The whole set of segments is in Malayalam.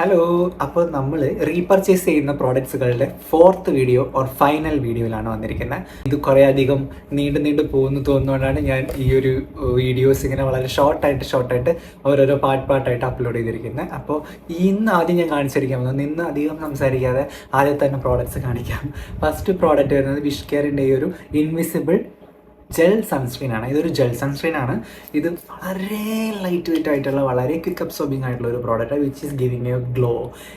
ഹലോ. അപ്പോൾ നമ്മൾ റീപർച്ചേസ് ചെയ്യുന്ന പ്രോഡക്ട്സുകളുടെ ഫോർത്ത് വീഡിയോ ഓർ ഫൈനൽ വീഡിയോയിലാണ് വന്നിരിക്കുന്നത്. ഇത് കുറേ അധികം നീണ്ടു പോകുന്നു തോന്നുന്നതുകൊണ്ടാണ് ഞാൻ ഈ ഒരു വീഡിയോസ് ഇങ്ങനെ വളരെ ഷോർട്ടായിട്ട് ഓരോരോ പാർട്ടായിട്ട് അപ്ലോഡ് ചെയ്തിരിക്കുന്നത്. അപ്പോൾ ഇന്ന് ആദ്യം ഞാൻ കാണിച്ചിരിക്കാൻ പോകുന്നത്, ഇന്ന് അധികം സംസാരിക്കാതെ ആദ്യം തന്നെ പ്രോഡക്ട്സ് കാണിക്കാം. ഫസ്റ്റ് പ്രോഡക്റ്റ് വരുന്നത് വിഷ് കെയറിൻ്റെ ഈ ഒരു ഇൻവിസിബിൾ ജെൽ സൺസ്ക്രീൻ ആണ്. ഇതൊരു ജെൽ സൺസ്ക്രീൻ ആണ്. ഇത് വളരെ ലൈറ്റ് വെയിറ്റ് ആയിട്ടുള്ള, വളരെ ക്വിക്ക് അബ്സോർബിങ് ആയിട്ടുള്ള ഒരു product which is giving A glow.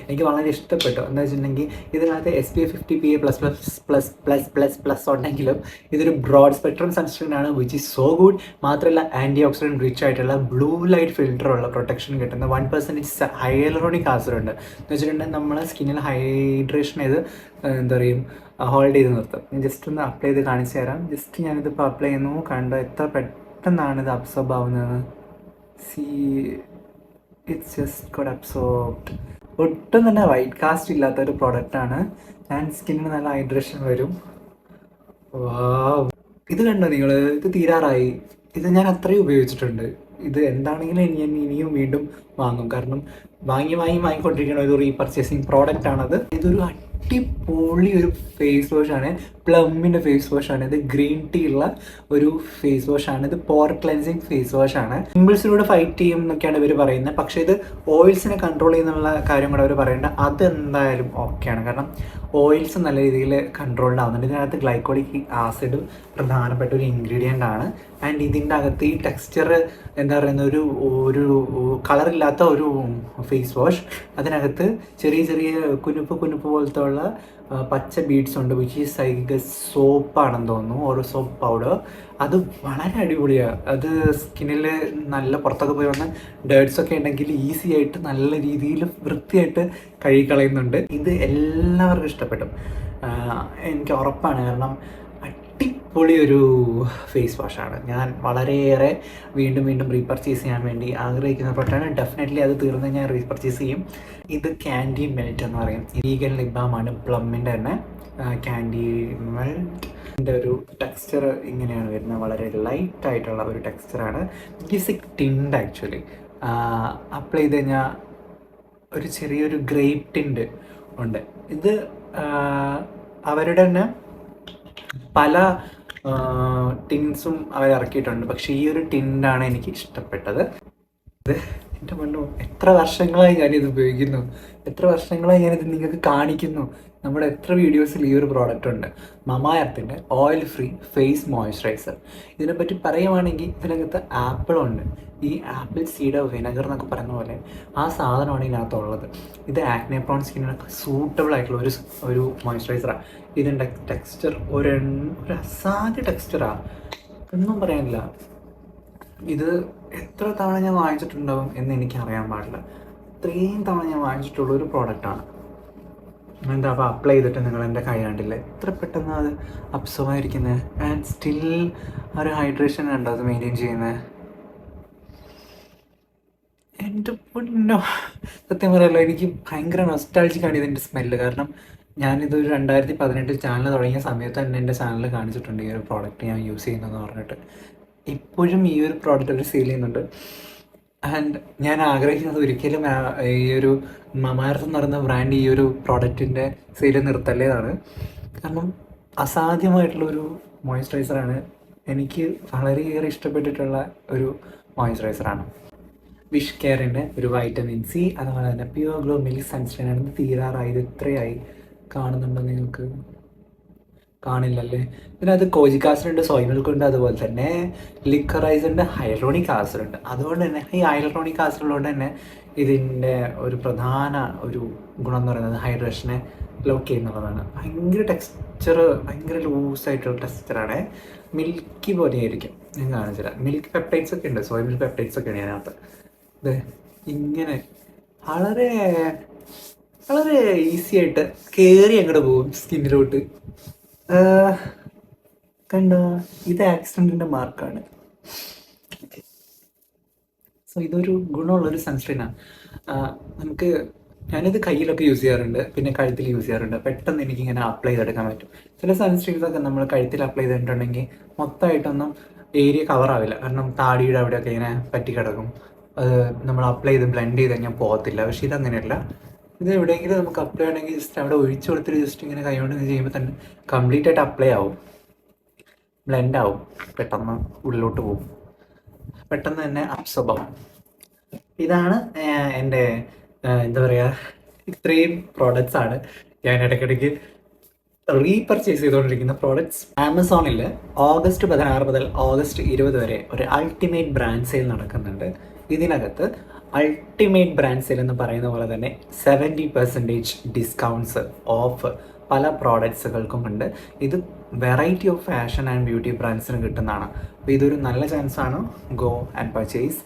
എനിക്ക് വളരെ ഇഷ്ടപ്പെട്ടു. എന്താ വെച്ചിട്ടുണ്ടെങ്കിൽ ഇതിനകത്ത് SPF 50 PA+++++ ഉണ്ടെങ്കിലും ഇതൊരു ബ്രോഡ് സ്പെക്ട്രം സൺസ്ക്രീൻ ആണ് വിച്ച് ഈസ് സോ ഗുഡ്. മാത്രമല്ല ആൻറ്റി ഓക്സിഡൻറ്റ് റിച്ച് ആയിട്ടുള്ള ബ്ലൂ ലൈറ്റ് ഫിൽറ്ററുള്ള പ്രൊട്ടക്ഷൻ കിട്ടുന്ന 1% ഹൈലറോണിക് ആസിഡ് ഉണ്ട്. എന്ന് വെച്ചിട്ടുണ്ടെങ്കിൽ നമ്മളെ സ്കിന്നിൽ ഹൈഡ്രേഷൻ ചെയ്ത് എന്താ പറയും ഹോൾഡ് ചെയ്ത് നിർത്തും. ഞാൻ ജസ്റ്റ് ഒന്ന് അപ്ലൈ ചെയ്ത് കാണിച്ചു തരാം. ജസ്റ്റ് ഞാനിതിപ്പോൾ അപ്ലൈ ചെയ്യുന്നു, കണ്ടോ എത്ര പെട്ടെന്നാണ് ഇത് അബ്സോർബ് ആവുന്നത്. It's just got absorbed. ഒട്ടും തന്നെ വൈറ്റ് കാസ്റ്റ് ഇല്ലാത്തൊരു പ്രോഡക്റ്റാണ്. ആൻഡ് സ്കിന്നിന് നല്ല ഹൈഡ്രേഷൻ വരും. വാവ്, ഇത് കണ്ടോ നിങ്ങൾ, ഇത് തീരാറായി. ഇത് ഞാൻ അത്രയും ഉപയോഗിച്ചിട്ടുണ്ട്. ഇത് എന്താണെങ്കിലും ഇനിയും വീണ്ടും വാങ്ങും. കാരണം വാങ്ങിക്കൊണ്ടിരിക്കുന്ന ഒരു റീപർച്ചേസിങ് പ്രോഡക്റ്റ് ആണത്. ഇതൊരു അടിപൊളി ഒരു ഫേസ് വാഷാണ്. പ്ലമ്മിൻ്റെ ഫേസ് വാഷാണ് ഇത്. ഗ്രീൻ ടീ ഉള്ള ഒരു ഫേസ് വാഷാണ് ഇത്. പോർ ക്ലെൻസിങ് ഫേസ് വാഷാണ്. പിമ്പിൾസിലൂടെ ഫൈറ്റ് ചെയ്യും എന്നൊക്കെയാണ് ഇവർ പറയുന്നത്. പക്ഷേ ഇത് ഓയിൽസിനെ കൺട്രോൾ ചെയ്യുന്നുള്ള കാര്യം കൂടെ അവർ പറയേണ്ട. അതെന്തായാലും ഓക്കെയാണ്. കാരണം ഓയിൽസ് നല്ല രീതിയിൽ കൺട്രോൾഡ് ആവുന്നുണ്ട്. ഇതിനകത്ത് ഗ്ലൈക്കോളിക് ആസിഡ് പ്രധാനപ്പെട്ട ഒരു ഇൻഗ്രീഡിയൻ്റ് ആണ്. ആൻഡ് ഇതിൻ്റെ അകത്ത് ഈ ടെക്സ്ചർ എന്താ പറയുന്ന ഒരു കളറില്ലാത്ത ഒരു ഫേസ് വാഷ്. അതിനകത്ത് ചെറിയ കുനുപ്പ് പോലത്തെ ഉള്ള പച്ച ബീഡ്സ് ഉണ്ട് വിച്ച് ഈസ് ലൈക്ക് സോപ്പാണെന്ന് തോന്നുന്നു, ഓരോ സോപ്പ് പൗഡർ. അത് വളരെ അടിപൊളിയാണ്. അത് സ്കിന്നിൽ നല്ല പുറത്തൊക്കെ പോയി വന്ന് ഡേർട്സൊക്കെ ഉണ്ടെങ്കിൽ ഈസി ആയിട്ട് നല്ല രീതിയിൽ വൃത്തിയായിട്ട് കഴുകിക്കളയുന്നുണ്ട്. ഇത് എല്ലാവർക്കും ഇഷ്ടപ്പെടും, എനിക്ക് ഉറപ്പാണ്. കാരണം അടിപൊളി ഒരു ഫേസ് വാഷാണ്. ഞാൻ വളരെയേറെ വീണ്ടും റീപർച്ചേസ് ചെയ്യാൻ വേണ്ടി ആഗ്രഹിക്കുന്ന പ്രോഡക്റ്റാണ്. ഡെഫിനറ്റ്ലി അത് തീർന്ന് ഞാൻ റീപർച്ചേസ് ചെയ്യും. ഇത് ക്യാൻഡി മെൽറ്റ് എന്ന് പറയും. വീഗൻ ലിപ് ബാമാണ് പ്ലമ്മിൻ്റെ തന്നെ. ക്യാൻഡി മെൽറ്റ് ഒരു ടെക്സ്ചർ ഇങ്ങനെയാണ് വരുന്നത്. വളരെ ലൈറ്റ് ആയിട്ടുള്ള ഒരു ടെക്സ്ചറാണ്. It's a tint actually. Apply ചെയ്ത് കഴിഞ്ഞാൽ ഒരു ചെറിയൊരു ഗ്രേപ്പ് ടിൻഡ് ഉണ്ട്. ഇത് അവരുടെ തന്നെ പല ടിൻസും അവർ ഇറക്കിയിട്ടുണ്ട്. പക്ഷേ ഈ ഒരു ടിൻഡാണ് എനിക്ക് ഇഷ്ടപ്പെട്ടത്. ഇത് എൻ്റെ മണ്ണു, എത്ര വർഷങ്ങളായി ഞാനിത് ഉപയോഗിക്കുന്നു, എത്ര വർഷങ്ങളായി ഞാനിത് നിങ്ങൾക്ക് കാണിക്കുന്നു. നമ്മുടെ എത്ര വീഡിയോസിൽ ഈ ഒരു പ്രോഡക്റ്റ് ഉണ്ട്. മമാഎർത്തിൻ്റെ ഓയിൽ ഫ്രീ ഫേസ് മോയ്സ്ചറൈസർ. ഇതിനെപ്പറ്റി പറയുവാണെങ്കിൽ ഇതിനകത്ത് ആപ്പിളുണ്ട്. ഈ ആപ്പിൾ സീഡർ വിനെഗർ എന്നൊക്കെ പറയുന്ന പോലെ ആ സാധനമാണ് ഇതിനകത്തുള്ളത്. ഇത് ആക്നെ പ്രോൺ സ്കിന്നിനൊക്കെ സൂട്ടബിൾ ആയിട്ടുള്ള ഒരു മോയ്സ്ചറൈസറാണ്. ഇതിൻ്റെ ടെക്സ്ചർ ഒരു അസാധ്യ ടെക്സ്ചറാണ്, ഒന്നും പറയാനില്ല. ഇത് എത്ര തവണ ഞാൻ വാങ്ങിച്ചിട്ടുണ്ടാവും എന്ന് എനിക്ക് അറിയാൻ പാടില്ല. ഇത്രയും തവണ ഞാൻ വാങ്ങിച്ചിട്ടുള്ള ഒരു പ്രോഡക്റ്റാണ്. എന്താ അപ്പോൾ അപ്ലൈ ചെയ്തിട്ട് നിങ്ങൾ എൻ്റെ കൈ കണ്ടില്ലേ എത്ര പെട്ടെന്ന് അത് അബ്സോർവ് ആയിരിക്കുന്നത്. ആൻഡ് സ്റ്റിൽ ഒരു ഹൈഡ്രേഷൻ ഉണ്ടോ അത് മെയിൻറ്റെയിൻ ചെയ്യുന്നത്. എൻ്റെ പൊന്നോ, സത്യം പറയാമല്ലോ, എനിക്ക് ഭയങ്കര നൊസ്റ്റാൾജിക്കാണ് ഇതിൻ്റെ സ്മെല്ല്. കാരണം ഞാനിതൊരു 2018 ചാനൽ തുടങ്ങിയ സമയത്ത് തന്നെ എൻ്റെ ചാനലിൽ കാണിച്ചിട്ടുണ്ട് ഈ ഒരു പ്രോഡക്റ്റ് ഞാൻ യൂസ് ചെയ്യുന്നതെന്ന് പറഞ്ഞിട്ട്. ഇപ്പോഴും ഈ ഒരു പ്രോഡക്റ്റ് അവർ സെയിൽ ചെയ്യുന്നുണ്ട്. ആൻഡ് ഞാൻ ആഗ്രഹിക്കുന്നത് ഒരിക്കലും ഈ ഒരു മമാഎർത്ത് എന്ന് പറയുന്ന ബ്രാൻഡ് ഈ ഒരു പ്രോഡക്റ്റിൻ്റെ സെയിൽ നിർത്തല്ലേതാണ്. കാരണം അസാധ്യമായിട്ടുള്ളൊരു മോയ്സ്ചറൈസറാണ്. എനിക്ക് വളരെയേറെ ഇഷ്ടപ്പെട്ടിട്ടുള്ള ഒരു മോയ്സ്ചറൈസറാണ്. വിഷ് കെയറിൻ്റെ ഒരു വൈറ്റമിൻ സി, അതുപോലെ തന്നെ പ്യുവർ ഗ്ലോ മിൽക്ക് സൺസ്ക്രീൻ ആണ്. ഇത് തീരാറായത് എത്രയായി കാണുന്നുണ്ടോ നിങ്ങൾക്ക്? കാണില്ലല്ലേ. ഇതിനകത്ത് കോജിക് ആസിഡ് ഉണ്ട്, സോയ് മിൽക്ക് ഉണ്ട്, അതുപോലെ തന്നെ ലിക്കറൈസ് ഉണ്ട്, ഹൈലറോണിക് ആസിഡ് ഉണ്ട്. അതുകൊണ്ട് തന്നെ ഈ ഹൈലറോണിക് ആസിഡ് ഉള്ളതുകൊണ്ട് തന്നെ ഇതിൻ്റെ ഒരു പ്രധാന ഒരു ഗുണം എന്ന് പറയുന്നത് ഹൈഡ്രേഷനെ ലോക്ക് ചെയ്യുന്നുള്ളതാണ്. ഭയങ്കര ടെക്സ്ചർ, ഭയങ്കര ലൂസായിട്ടുള്ള ടെക്സ്ചറാണ്. മിൽക്കി പോലെ ആയിരിക്കും. ഞാൻ കാണിച്ചില്ല. മിൽക്ക് പെപ്റ്റൈഡ്സ് ഒക്കെ ഉണ്ട്, സോയ് മിൽക്ക് പെപ്റ്റൈഡ്സ് ഒക്കെയാണ് അതിനകത്ത്. ഇത് ഇങ്ങനെ വളരെ വളരെ ഈസി ആയിട്ട് കയറി അങ്ങോട്ട് പോകും സ്കിന്നിലോട്ട്. കണ്ടോ, ഇത് ആക്സിഡൻറ്റിൻ്റെ മാർക്കാണ്. സോ ഇതൊരു ഗുണമുള്ളൊരു സൺസ്ക്രീനാണ്. നമുക്ക് ഞാനിത് കയ്യിലൊക്കെ യൂസ് ചെയ്യാറുണ്ട്, പിന്നെ കഴുത്തിൽ യൂസ് ചെയ്യാറുണ്ട്. പെട്ടെന്ന് എനിക്കിങ്ങനെ അപ്ലൈ ചെയ്തെടുക്കാൻ പറ്റും. ചില സൺസ്ക്രീൻസൊക്കെ നമ്മൾ കഴുത്തിൽ അപ്ലൈ ചെയ്തിട്ടുണ്ടെങ്കിൽ മൊത്തമായിട്ടൊന്നും ഏരിയ കവറാവില്ല. കാരണം താടിയുടെ അവിടെയൊക്കെ ഇങ്ങനെ പറ്റി കിടക്കും. അത് നമ്മൾ അപ്ലൈ ചെയ്ത് ബ്ലെൻഡ് ചെയ്ത് കഴിഞ്ഞാൽ പോകത്തില്ല. പക്ഷേ ഇതങ്ങനെയല്ല. ഇത് എവിടെയെങ്കിലും നമുക്ക് അപ്ലൈ ചെയ്യണമെങ്കിൽ ജസ്റ്റ് അവിടെ ഒഴിച്ചു കൊടുത്തിട്ട് ജസ്റ്റ് ഇങ്ങനെ കൈകൊണ്ട് ഇങ്ങനെ ചെയ്യുമ്പോൾ തന്നെ കംപ്ലീറ്റ് ആയിട്ട് അപ്ലൈ ആവും, ബ്ലെൻഡ് ആവും, പെട്ടെന്ന് ഉള്ളിലോട്ട് പോകും, പെട്ടെന്ന് തന്നെ അബ്സോർബ് ആവും. ഇതാണ് എൻ്റെ എന്താ പറയുക, ഇത്രയും പ്രോഡക്റ്റ്സ് ആണ് ഞാൻ ഇടയ്ക്കിടയ്ക്ക് റീപർച്ചേസ് ചെയ്തുകൊണ്ടിരിക്കുന്ന പ്രോഡക്റ്റ്സ്. ആമസോണിൽ ഓഗസ്റ്റ് 16 മുതൽ ഓഗസ്റ്റ് 20 വരെ ഒരു അൾട്ടിമേറ്റ് ബ്രാൻഡ് സെയിൽ നടക്കുന്നുണ്ട്. ഇതിനകത്ത് അൾട്ടിമേറ്റ് ബ്രാൻഡ് സെയിൽ എന്ന് പറയുന്ന പോലെ തന്നെ 70% ഡിസ്കൗണ്ട്സ് ഓഫ് പല പ്രോഡക്ട്സുകൾക്കും ഉണ്ട്. ഇത് variety of fashion and beauty ബ്രാൻഡ്സിന് കിട്ടുന്നതാണ്. അപ്പോൾ ഇതൊരു നല്ല ചാൻസാണ്. Go and purchase.